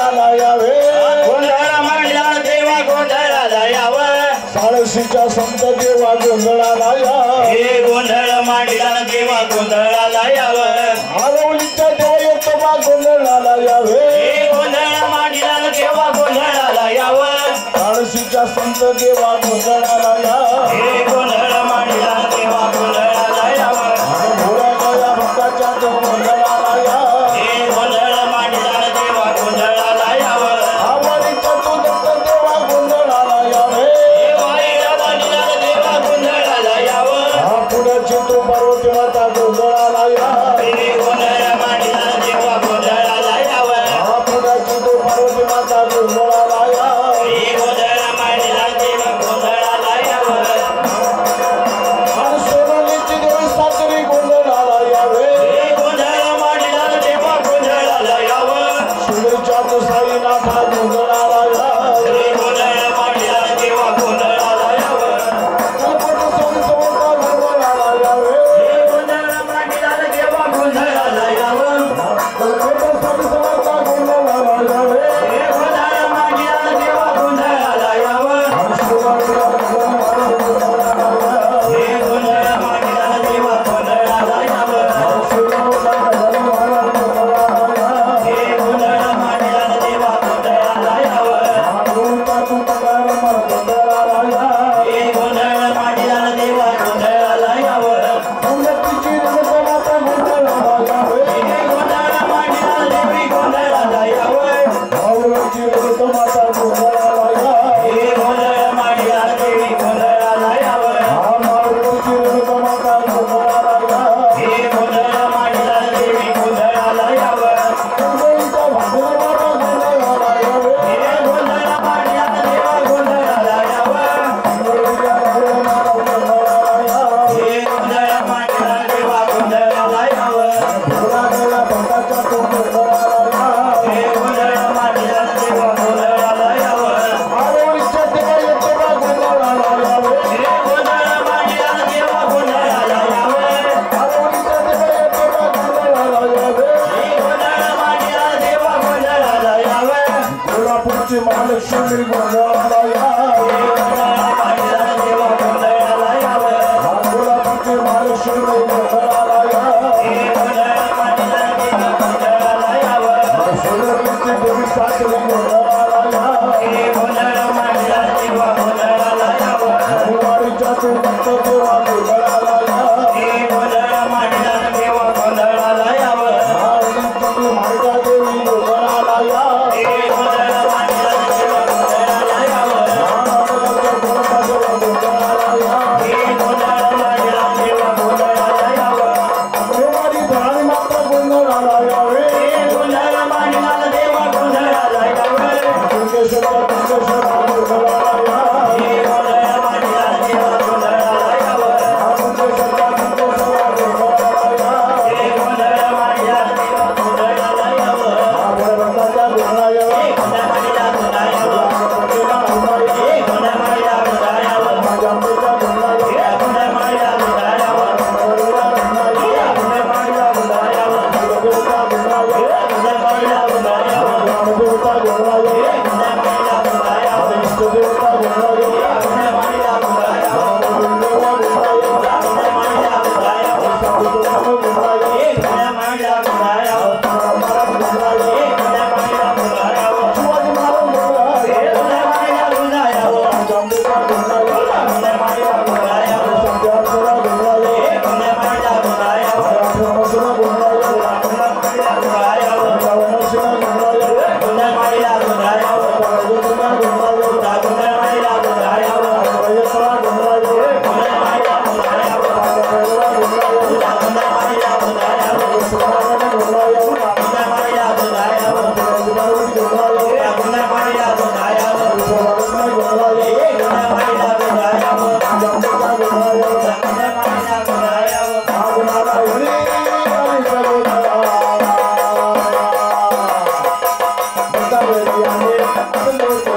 गोंधळाला यावे गोंधळ मांडला देवा गोंधळाला यावं साळशीच्या संत देवा गोंधळाला हे गोंधळ मांडला देवा गोंधळाला यावं आरवलीच्या देवा येतो बा गोंधळाला यावे हे गोंधळ मांडला देवा गोंधळाला यावं साळशीच्या संत देवा गोंधळाला हे गोंधळ मांडला देवा गोंधळाला यावं भोळ्या गया भक्ताच्या गोंधळाला हे गोंधळ मांडला देवा गोंधळाला यावं आवडीच्या तू दत्त देवा गोंधळाला यावे हे वाईला मांडला देवा गोंधळाला यावं पुण्याची तू पार्वती माता गोंधळाला हे गोंधळ मांडला देवा गोंधळाला यावं पुण्याची तू पार्वती माता गोंधळाला हे गोंधळ मांडला देवा गोंधळाला यावं सोनलीची देवी सासरी गोंधळाला यावे हे गोंधळ मांडला देवा गोंधळाला यावं सुनेच्या तू साईनाथा गोंधळाला हे गोंधळ मांडला देवा गोंधळाला यावं गणपती स्वामी समर्थ गोंधळाला यावे हे गोंधळ मांडला देवा गोंधळाला यावं गणपती स्वामी समर्थ गोंधळाला यावे हे गोंधळ मांडला देवा गोंधळाला यावं हे गोंधळ मांडला देवा गोंधळाला यावं हे गोंधळ मांडला देवा गोंधळाला यावं हे गोंधळ मांडला देवा गोंधळाला यावं हे गोंधळ मांडला देवी गोंधळाला यावं हे गोंधळ मांडला देवी गोंधळाला यावं हे गोंधळ मांडला देवी गोंधळाला यावं हे गोंधळ मांडला देवा गोंधळाला यावं हे गोंधळ मांडला देवा गोंधळाला यावं हे गोंधळ मांडला देवा गोंधळाला यावं हे गोंधळ मांडला देवा गोंधळाला यावं हे गोंधळ मांडला देवा गोंधळाला यावं कोल्हापूरची महालक्ष्मी गोंधळाला हे गोंधळ मांडला देवा गोंधळाला यावं कोल्हापूरची महालक्ष्मी गोंधळाला हे गोंधळ मांडला देवा गोंधळाला यावं सोनलीची देवी सासरी गोंधळाला हे गोंधळ मांडला देवा गोंधळाला यावं दिवाळीच्या तू दत्त देवा गोंधळाला हे गोंधळ मांडला देवा गोंधळाला यावं मार्गा देवी गोंधळाला हे गोंधळ मांडला देवा गोंधळाला यावं हे गोंधळ मांडला देवा गोंधळाला यावं माता गोंधळाला यावे हे गोंधळ मांडला देवा गोंधळाला यावं कुंकेश्वरा गोंधळाला हे गोंधळ मांडला देवा गोंधळाला यावं हे गोंधळ मांडला देवा गोंधळाला यावं हे गोंधळ मांडला गोंधळाला यावं हे गोंधळ मांडला गोंधळाला यावं हे गोंधळ मांडला गोंधळाला Thank you.